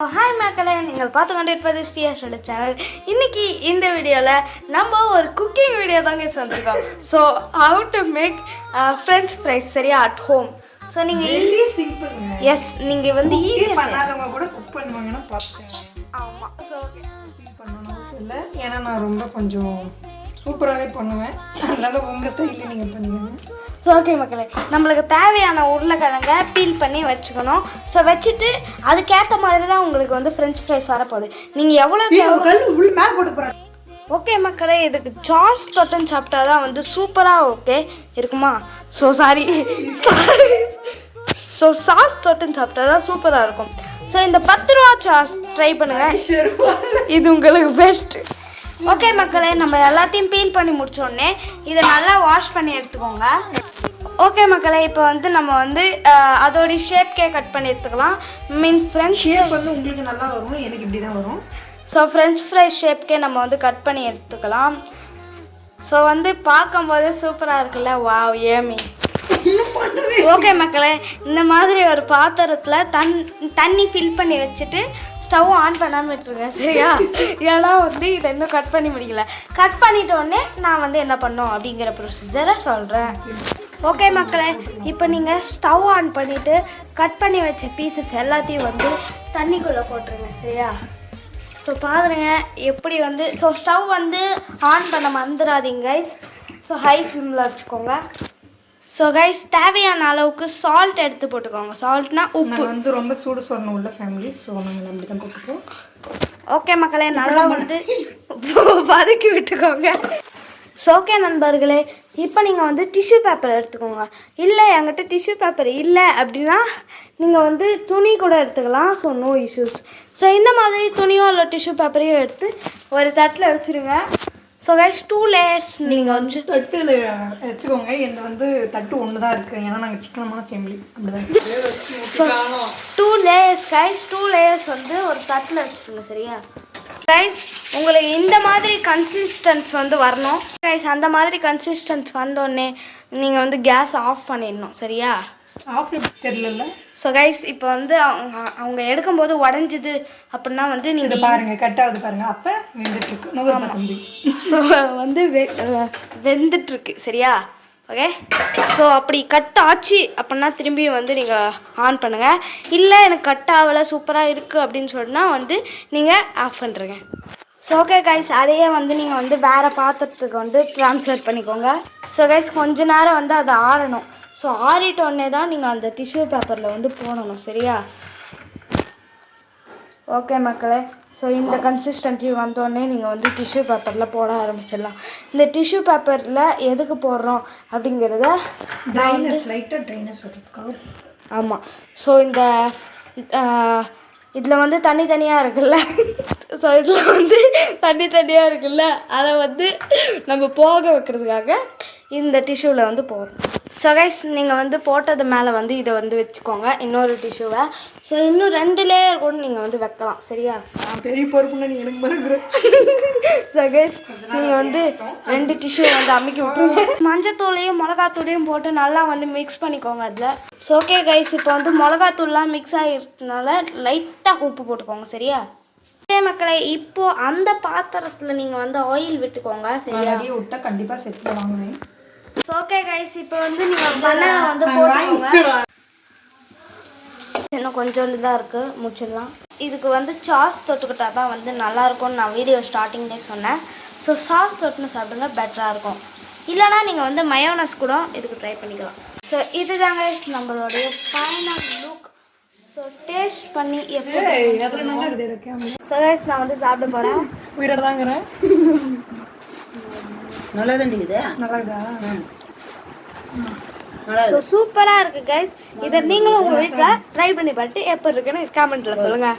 Hi மக்களே, நீங்கள் பார்த்து கொண்டு இருப்பது ஸ்ரீயாஷோட சேனல். இன்னைக்கு இந்த வீடியோவில் நம்ம ஒரு குக்கிங் வீடியோ தாங்க வந்திருக்கோம். So how to make French fries சரியா அட் ஹோம். ஸோ நீங்கள் ஈஸி சிம்பிள். எஸ் நீங்கள் வந்து ஈஸியாக பண்ணாதவங்க கூட குக் பண்ணுவாங்கன்னா பார்த்தேன். ஆமாம். ஸோ ஓகே பண்ணணும் இல்லை, ஏன்னா நான் ரொம்ப கொஞ்சம் சூப்பராகவே பண்ணுவேன். அதனால் உங்கள் ஸ்டைலில் நீங்கள் பண்ணுவீங்க. ஸோ ஓகே மக்களே, நம்மளுக்கு தேவையான உருளைக்கிழங்க பீல் பண்ணி வச்சுக்கணும். ஸோ வச்சுட்டு அதுக்கேற்ற மாதிரி தான் உங்களுக்கு வந்து ஃப்ரெஞ்ச் ஃப்ரைஸ் வரப்போகுது. நீங்கள் எவ்வளோ உள் மேலே போட்டு போகிறேன். ஓகே மக்களே, இதுக்கு சாஸ் தொட்டுன்னு சாப்பிட்டா தான் வந்து சூப்பராக ஓகே இருக்குமா? ஸோ ஸோ சாஸ் தொட்டுன்னு சாப்பிட்டா தான் சூப்பராக இருக்கும். ஸோ இந்த 10 ரூபா சாஸ் ட்ரை பண்ணுங்கள், இது உங்களுக்கு பெஸ்ட்டு. ஓகே மக்களே, நம்ம எல்லாத்தையும் பீல் பண்ணி முடிச்சோடனே இதை நல்லா வாஷ் பண்ணி எடுத்துக்கோங்க. ஓகே மக்களே, இப்போ வந்து நம்ம வந்து அதோடைய ஷேப்கே கட் பண்ணி எடுத்துக்கலாம். ஃப்ரெஞ்ச் ஷேப் வந்து உங்களுக்கு நல்லா வரும், எனக்கு இப்படி தான் வரும். ஸோ ஃப்ரெஞ்ச் ஃப்ரைஸ் ஷேப்கே நம்ம வந்து கட் பண்ணி எடுத்துக்கலாம். ஸோ வந்து பார்க்கும்போதே சூப்பராக இருக்குல்ல, வாவ் ஏமி. ஓகே மக்களே, இந்த மாதிரி ஒரு பாத்திரத்தில் தண்ணி ஃபில் பண்ணி வச்சுட்டு ஸ்டவ் ஆன் பண்ணாமல் விட்டுருங்க சரியா? ஏன்னா வந்து இதை இன்னும் கட் பண்ணி முடிக்கல. கட் பண்ணிட்டோடனே நான் வந்து என்ன பண்ணோம் அப்படிங்கிற ப்ரொசீஜரை சொல்கிறேன். ஓகே மக்களே, இப்போ நீங்கள் ஸ்டவ் ஆன் பண்ணிவிட்டு கட் பண்ணி வச்ச பீசஸ் எல்லாத்தையும் வந்து தண்ணிக்குள்ளே போட்டுருங்க சரியா? ஸோ பாருங்க எப்படி வந்து. ஸோ ஸ்டவ் வந்து ஆன் பண்ண மறந்துடாதீங்க கைஸ். ஸோ ஹை ஃப்ளேமில் வச்சுக்கோங்க. ஸோ கைஸ், தேவையான அளவுக்கு சால்ட் எடுத்து போட்டுக்கோங்க. சால்ட்னா உப்பு. வந்து ரொம்ப சூடு சொரணம் உள்ள ஃபேமிலி, ஸோ நாங்கள் அப்படி தான் போட்டுப்போம். ஓகே மக்களே, நல்லா வந்து வதக்கி விட்டுக்கோங்க. ஸோ ஓகே நண்பர்களே, இப்போ நீங்கள் வந்து டிஷ்யூ பேப்பர் எடுத்துக்கோங்க. இல்லை என்கிட்ட டிஷ்யூ பேப்பர் இல்லை அப்படின்னா நீங்கள் வந்து துணி கூட எடுத்துக்கலாம். So no issues. ஸோ இந்த மாதிரி துணியோ இல்லை டிஷ்யூ பேப்பரையும் எடுத்து ஒரு தட்டில் வச்சுருங்க. ஸோ கைஸ் 2 லேயர்ஸ் நீங்கள் வந்து தட்டில் வச்சுக்கோங்க. எனக்கு வந்து தட்டு ஒன்று தான் இருக்குது, ஏன்னா நாங்கள் சிக்கனமான ஃபேமிலி அப்படிதான். ஸோ 2 லேயர்ஸ் கைஸ், 2 லேயர்ஸ் வந்து ஒரு தட்டில் வச்சுருங்க சரியா? கைஸ், உங்களுக்கு இந்த மாதிரி கன்சிஸ்டன்ஸ் வந்து வரணும் கைஸ். அந்த மாதிரி கன்சிஸ்டன்ஸ் வந்தோடனே நீங்கள் வந்து கேஸ் ஆஃப் பண்ணிடணும் சரியா? ஆஃப் தெரியல. ஸோ கைஸ், இப்போ வந்து அவங்க எடுக்கும்போது உடஞ்சிது அப்படின்னா வந்து நீங்கள் பாருங்க கட் ஆகுது பாருங்க, அப்போ வெந்துட்டுருக்கு. ஸோ வந்து வெந்துட்டுருக்கு சரியா? ஓகே. ஸோ அப்படி கட் ஆச்சு அப்படின்னா திரும்பி வந்து நீங்கள் ஆன் பண்ணுங்கள். இல்லை எனக்கு கட் ஆகலை சூப்பராக இருக்குது அப்படின்னு சொன்னால் வந்து நீங்கள் ஆஃப் பண்ணுறங்க. ஸோ ஓகே கைஸ், அதையே வந்து நீங்கள் வந்து வேறு பாத்திரத்துக்கு வந்து ட்ரான்ஸ்ஃபர் பண்ணிக்கோங்க. ஸோ கைஸ், கொஞ்ச நேரம் வந்து அது ஆறணும். ஸோ ஆறிட்டோடனே தான் நீங்கள் அந்த டிஷ்யூ பேப்பரில் வந்து போடணும் சரியா? ஓகே மக்களே, ஸோ இந்த கன்சிஸ்டன்சி வந்தோடனே நீங்கள் வந்து டிஷ்யூ பேப்பரில் போட ஆரம்பிச்சிடலாம். இந்த டிஷ்யூ பேப்பரில் எதுக்கு போடுறோம் அப்படிங்கிறத லைட்டாக ட்ரைனஸ் சொல்கிறதுக்காக. ஆமாம். ஸோ இந்த இதில் வந்து தனித்தனியாக இருக்குல்ல, ஸோ இதில் வந்து தனித்தனியாக இருக்குல்ல, அதை வந்து நம்ம போக வைக்கிறதுக்காக இந்த டிஷ்யூவில் வந்து போடுறோம். ஸோ கைஸ், நீங்கள் வந்து போட்டது மேலே வந்து இதை வந்து வச்சுக்கோங்க, இன்னொரு டிஷ்யூவை. ஸோ இன்னும் 2 லேயர் கூட நீங்கள் வந்து வைக்கலாம் சரியா? பெரிய பொறுப்புன்னு நீங்கள் எனக்கு மறந்துடுறேன். ஸோ கைஸ், நீங்கள் வந்து 2 டிஷ்யூ வந்து அமுக்கி விட்டுருங்க. மஞ்சத்தூளையும் மிளகாத்தூளையும் போட்டு நல்லா வந்து மிக்ஸ் பண்ணிக்கோங்க அதில். ஸோ ஓகே கைஸ், இப்போ வந்து மிளகாத்தூள்லாம் மிக்ஸ் ஆகிருக்கனால லைட்டாக உப்பு போட்டுக்கோங்க சரியா? ஓகே மக்களே, இப்போது அந்த பாத்திரத்தில் நீங்கள் வந்து ஆயில் விட்டுக்கோங்க சரியா? விட்டால் கண்டிப்பாக செட் வாங்குவேன். ஸோ ஓகே கைஸ், இப்போ வந்து நீங்கள் பண்ணை வந்து போட்டுக்கோங்க. இன்னும் கொஞ்சம் தான் இருக்குது, முடிச்சிடலாம். இதுக்கு வந்து சாஸ் தொட்டுக்கிட்டா தான் வந்து நல்லாயிருக்கும்னு நான் வீடியோ ஸ்டார்டிங்லேயே சொன்னேன். ஸோ சாஸ் தொட்டுன்னு சாப்பிடுங்க, பெட்டராக இருக்கும். இல்லைனா நீங்கள் வந்து மயோனஸ் கூட இதுக்கு ட்ரை பண்ணிக்கலாம். ஸோ இதுதாங்க நம்மளுடைய ஃபைனல் லுக். ஸோ டேஸ்ட் பண்ணி எப்படி ஸோ கைஸ், நான் வந்து சாப்பிட போகிறேன். உயிரோட தாங்கிறேன். நல்லா தான் இருக்குது. நல்லாதா? ஸோ சூப்பராக இருக்குது கைஸ். இதை நீங்களும் உங்கள் வீட்டில் ட்ரை பண்ணி பார்த்துட்டு எப்போ இருக்குன்னு கமெண்ட்டில் சொல்லுங்கள்.